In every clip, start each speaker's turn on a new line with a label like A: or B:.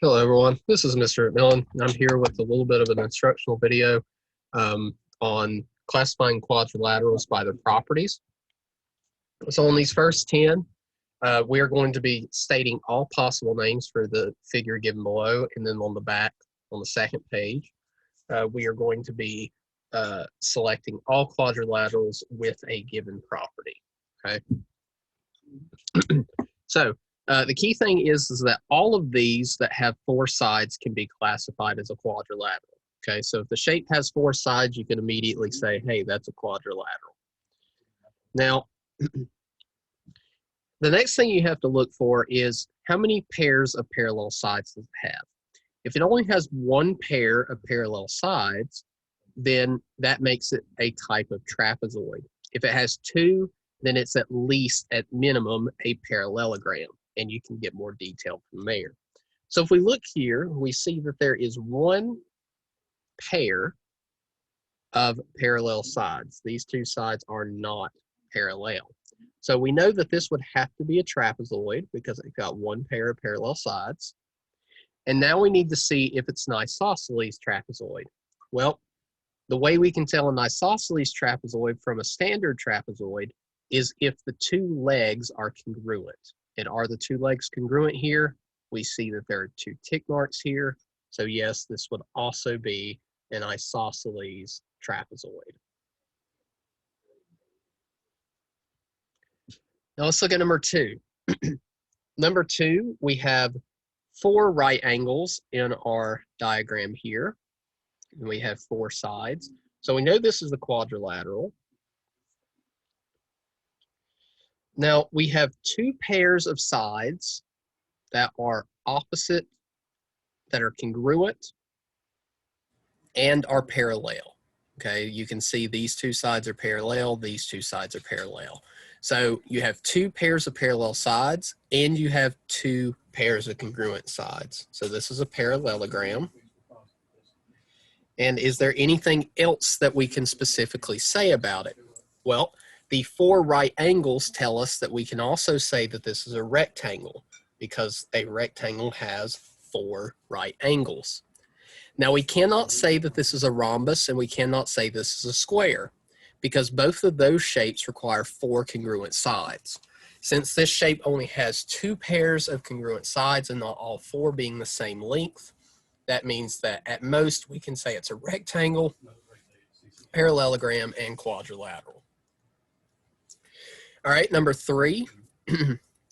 A: Hello everyone, this is Mr. McMillan, and I'm here with a little bit of an instructional video on classifying quadrilaterals by their properties. So on these first 10, we are going to be stating all possible names for the figure given below, and then on the back, on the second page, we are going to be selecting all quadrilaterals with a given property, okay? So the key thing is that all of these that have four sides can be classified as a quadrilateral. Okay, so if the shape has four sides, you can immediately say, hey, that's a quadrilateral. Now, the next thing you have to look for is how many pairs of parallel sides does it have? If it only has one pair of parallel sides, then that makes it a type of trapezoid. If it has two, then it's at least, at minimum, a parallelogram, and you can get more detail from there. So if we look here, we see that there is one pair of parallel sides. These two sides are not parallel. So we know that this would have to be a trapezoid because it's got one pair of parallel sides. And now we need to see if it's an isosceles trapezoid. Well, the way we can tell an isosceles trapezoid from a standard trapezoid is if the two legs are congruent. And are the two legs congruent here? We see that there are two tick marks here. So yes, this would also be an isosceles trapezoid. Now let's look at number two. Number two, we have four right angles in our diagram here. And we have four sides. So we know this is the quadrilateral. Now we have two pairs of sides that are opposite, that are congruent, and are parallel. Okay, you can see these two sides are parallel, these two sides are parallel. So you have two pairs of parallel sides, and you have two pairs of congruent sides. So this is a parallelogram. And is there anything else that we can specifically say about it? Well, the four right angles tell us that we can also say that this is a rectangle because a rectangle has four right angles. Now we cannot say that this is a rhombus and we cannot say this is a square because both of those shapes require four congruent sides. Since this shape only has two pairs of congruent sides and not all four being the same length, that means that at most we can say it's a rectangle, parallelogram, and quadrilateral. All right, number three.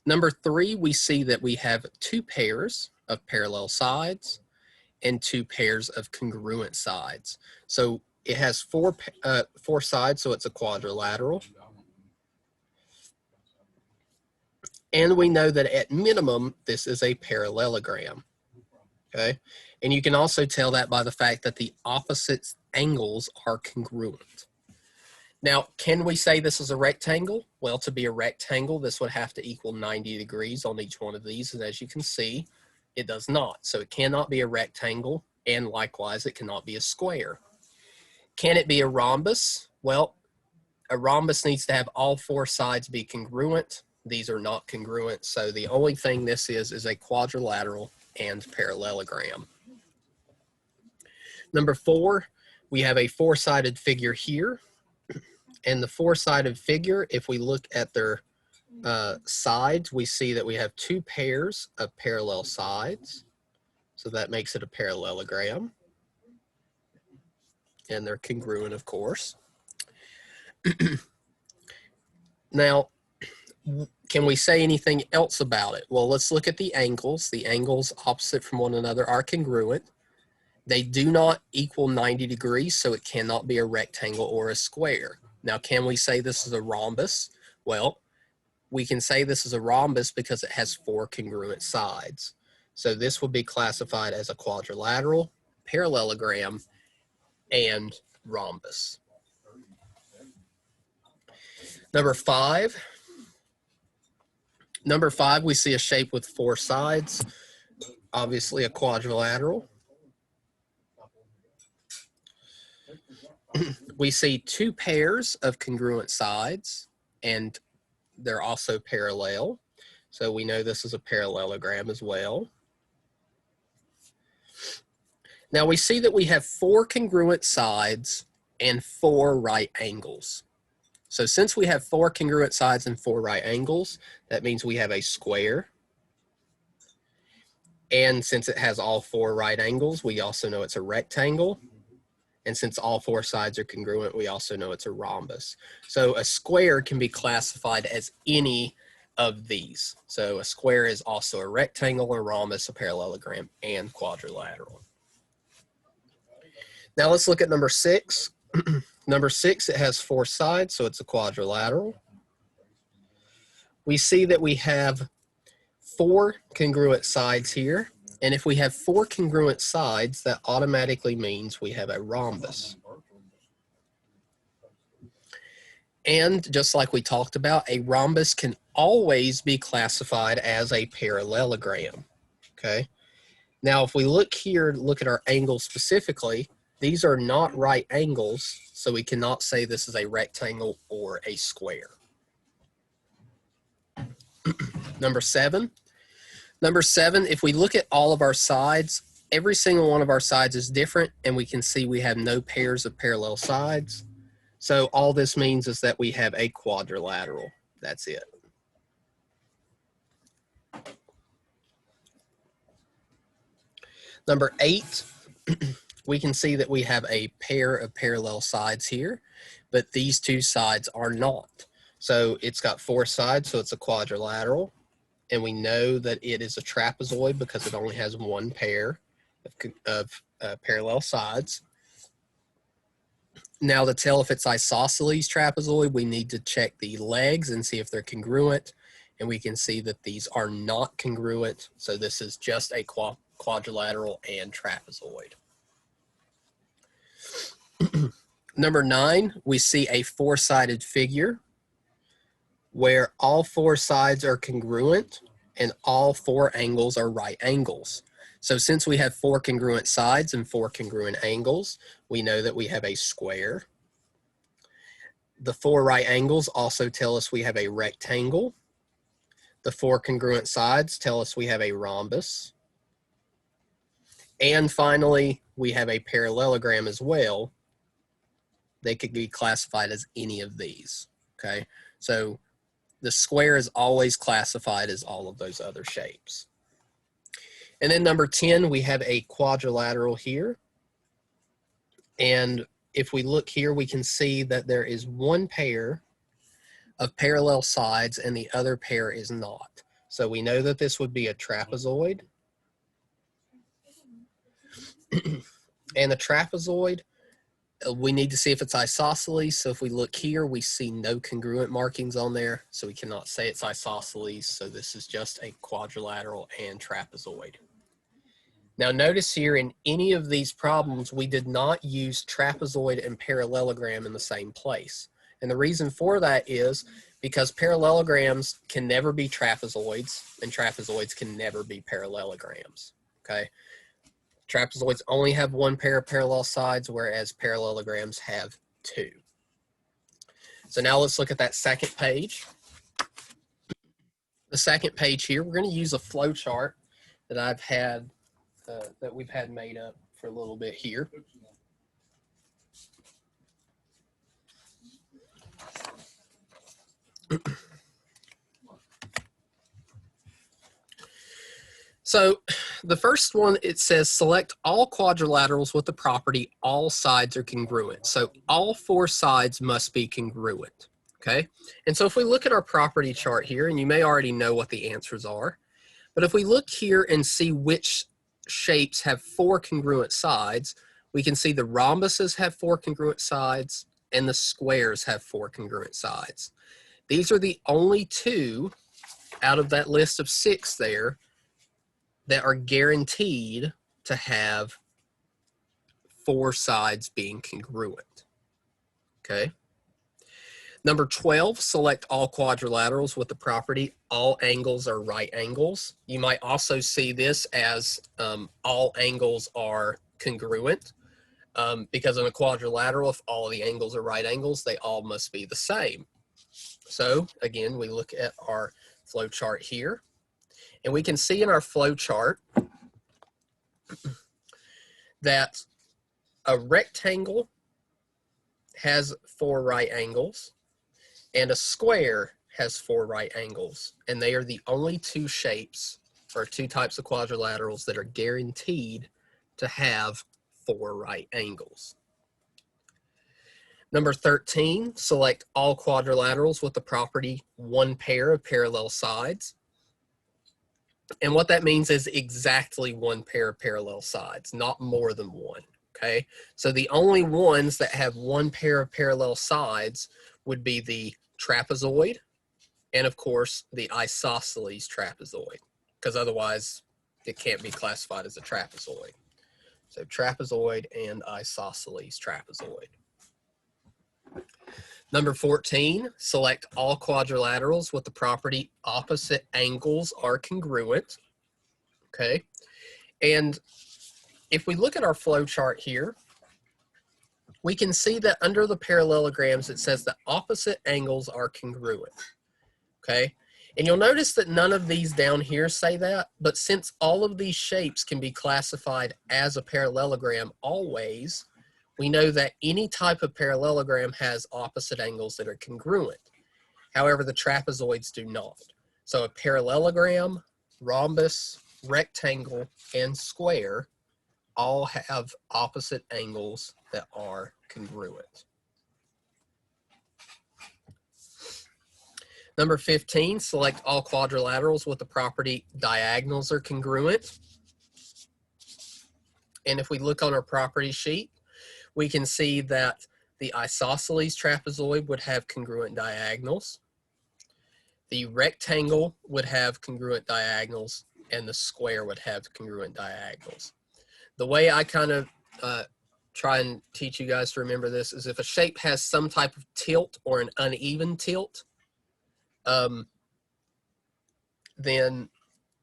A: Number three, we see that we have two pairs of parallel sides and two pairs of congruent sides. So it has four sides, so it's a quadrilateral. And we know that at minimum, this is a parallelogram. Okay, and you can also tell that by the fact that the opposite angles are congruent. Now, can we say this is a rectangle? Well, to be a rectangle, this would have to equal 90 degrees on each one of these, and as you can see, it does not. So it cannot be a rectangle, and likewise, it cannot be a square. Can it be a rhombus? Well, a rhombus needs to have all four sides be congruent. These are not congruent, so the only thing this is a quadrilateral and parallelogram. Number four, we have a four-sided figure here. And the four-sided figure, if we look at their sides, we see that we have two pairs of parallel sides. So that makes it a parallelogram. And they're congruent, of course. Now, can we say anything else about it? Well, let's look at the angles. The angles opposite from one another are congruent. They do not equal 90 degrees, so it cannot be a rectangle or a square. Now, can we say this is a rhombus? Well, we can say this is a rhombus because it has four congruent sides. So this would be classified as a quadrilateral, parallelogram, and rhombus. Number five, we see a shape with four sides, obviously a quadrilateral. We see two pairs of congruent sides, and they're also parallel. So we know this is a parallelogram as well. Now we see that we have 4 congruent sides and 4 right angles. So since we have 4 congruent sides and 4 right angles, that means we have a square. And since it has all 4 right angles, we also know it's a rectangle. And since all 4 sides are congruent, we also know it's a rhombus. So a square can be classified as any of these. So a square is also a rectangle, a rhombus, a parallelogram, and quadrilateral. Now let's look at number 6. Number 6, it has 4 sides, so it's a quadrilateral. We see that we have 4 congruent sides here. And if we have 4 congruent sides, that automatically means we have a rhombus. And just like we talked about, a rhombus can always be classified as a parallelogram, okay? Now, if we look here, look at our angles specifically, these are not right angles, so we cannot say this is a rectangle or a square. Number 7. Number 7, if we look at all of our sides, every single one of our sides is different, and we can see we have no pairs of parallel sides. So all this means is that we have a quadrilateral. That's it. Number 8, we can see that we have a pair of parallel sides here, but these 2 sides are not. So it's got 4 sides, so it's a quadrilateral. And we know that it is a trapezoid because it only has 1 pair of parallel sides. Now, to tell if it's isosceles trapezoid, we need to check the legs and see if they're congruent. And we can see that these are not congruent. So this is just a quadrilateral and trapezoid. Number 9, we see a 4-sided figure where all 4 sides are congruent and all 4 angles are right angles. So since we have 4 congruent sides and 4 congruent angles, we know that we have a square. The 4 right angles also tell us we have a rectangle. The 4 congruent sides tell us we have a rhombus. And finally, we have a parallelogram as well. They could be classified as any of these, okay? So the square is always classified as all of those other shapes. And then number 10, we have a quadrilateral here. And if we look here, we can see that there is 1 pair of parallel sides and the other pair is not. So we know that this would be a trapezoid. And the trapezoid, we need to see if it's isosceles. So if we look here, we see no congruent markings on there. So we cannot say it's isosceles. So this is just a quadrilateral and trapezoid. Now notice here in any of these problems, we did not use trapezoid and parallelogram in the same place. And the reason for that is because parallelograms can never be trapezoids and trapezoids can never be parallelograms, okay? Trapezoids only have 1 pair of parallel sides, whereas parallelograms have 2. So now let's look at that second page. The second page here, we're going to use a flow chart that we've had made up for a little bit here. So the first one, it says select all quadrilaterals with the property all sides are congruent. So all 4 sides must be congruent, okay? And so if we look at our property chart here, and you may already know what the answers are, but if we look here and see which shapes have 4 congruent sides, we can see the rhombuses have 4 congruent sides and the squares have 4 congruent sides. These are the only 2 out of that list of 6 there that are guaranteed to have 4 sides being congruent, okay? Number 12, select all quadrilaterals with the property all angles are right angles. You might also see this as all angles are congruent because in a quadrilateral, if all of the angles are right angles, they all must be the same. So again, we look at our flow chart here. And we can see in our flow chart that a rectangle has 4 right angles and a square has 4 right angles, and they are the only 2 shapes or 2 types of quadrilaterals that are guaranteed to have 4 right angles. Number 13, select all quadrilaterals with the property 1 pair of parallel sides. And what that means is exactly 1 pair of parallel sides, not more than 1. Okay, so the only ones that have 1 pair of parallel sides would be the trapezoid and, of course, the isosceles trapezoid, because otherwise it can't be classified as a trapezoid. So trapezoid and isosceles trapezoid. Number 14, select all quadrilaterals with the property opposite angles are congruent. Okay, and if we look at our flow chart here, we can see that under the parallelograms it says that opposite angles are congruent. Okay, and you'll notice that none of these down here say that, but since all of these shapes can be classified as a parallelogram always, we know that any type of parallelogram has opposite angles that are congruent. However, the trapezoids do not. So a parallelogram, rhombus, rectangle, and square all have opposite angles that are congruent. Number 15, select all quadrilaterals with the property diagonals are congruent. And if we look on our property sheet, we can see that the isosceles trapezoid would have congruent diagonals. The rectangle would have congruent diagonals, and the square would have congruent diagonals. The way I kind of try and teach you guys to remember this is if a shape has some type of tilt or an uneven tilt, then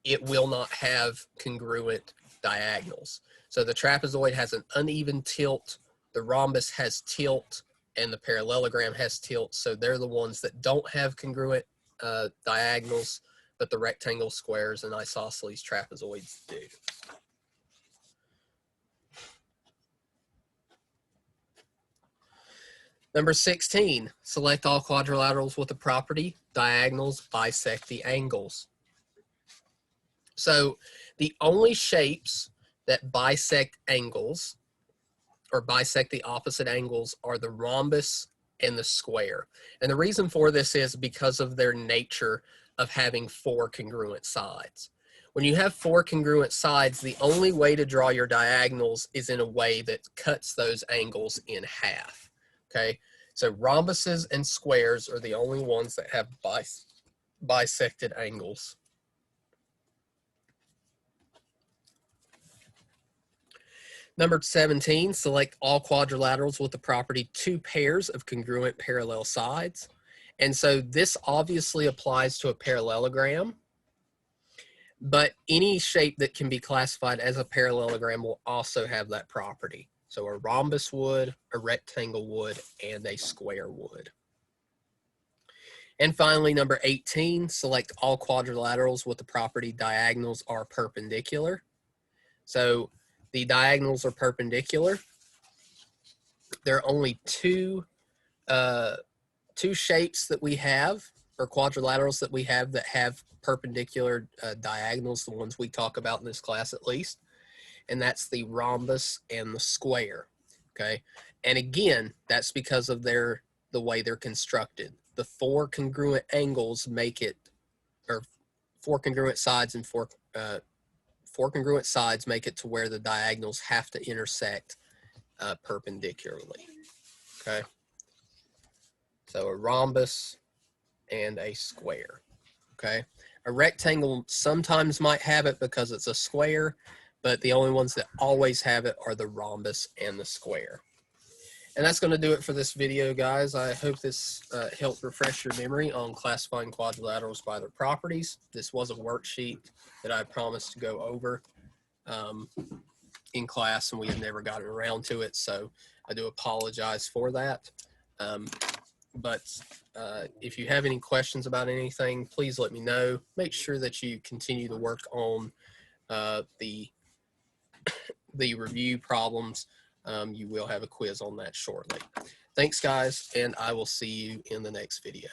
A: it will not have congruent diagonals. So the trapezoid has an uneven tilt, the rhombus has tilt, and the parallelogram has tilt. So they're the ones that don't have congruent diagonals, but the rectangle, squares, and isosceles trapezoids do. Number 16, select all quadrilaterals with the property diagonals bisect the angles. So the only shapes that bisect angles or bisect the opposite angles are the rhombus and the square. And the reason for this is because of their nature of having 4 congruent sides. When you have 4 congruent sides, the only way to draw your diagonals is in a way that cuts those angles in half. Okay, so rhombuses and squares are the only ones that have bisected angles. Number 17, select all quadrilaterals with the property 2 pairs of congruent parallel sides. And so this obviously applies to a parallelogram, but any shape that can be classified as a parallelogram will also have that property. So a rhombus would, a rectangle would, and a square would. And finally, number 18, select all quadrilaterals with the property diagonals are perpendicular. So the diagonals are perpendicular. There are only two shapes that we have, or quadrilaterals that we have, that have perpendicular diagonals, the ones we talk about in this class at least, and that's the rhombus and the square. Okay, and again, that's because of the way they're constructed. The 4 congruent angles make it, or 4 congruent sides and 4 congruent sides make it to where the diagonals have to intersect perpendicularly. Okay, so a rhombus and a square. Okay, a rectangle sometimes might have it because it's a square, but the only ones that always have it are the rhombus and the square. And that's going to do it for this video, guys. I hope this helped refresh your memory on classifying quadrilaterals by their properties. This was a worksheet that I promised to go over in class, and we had never gotten around to it, so I do apologize for that. But if you have any questions about anything, please let me know. Make sure that you continue to work on the the review problems, you will have a quiz on that shortly. Thanks, guys, and I will see you in the next video.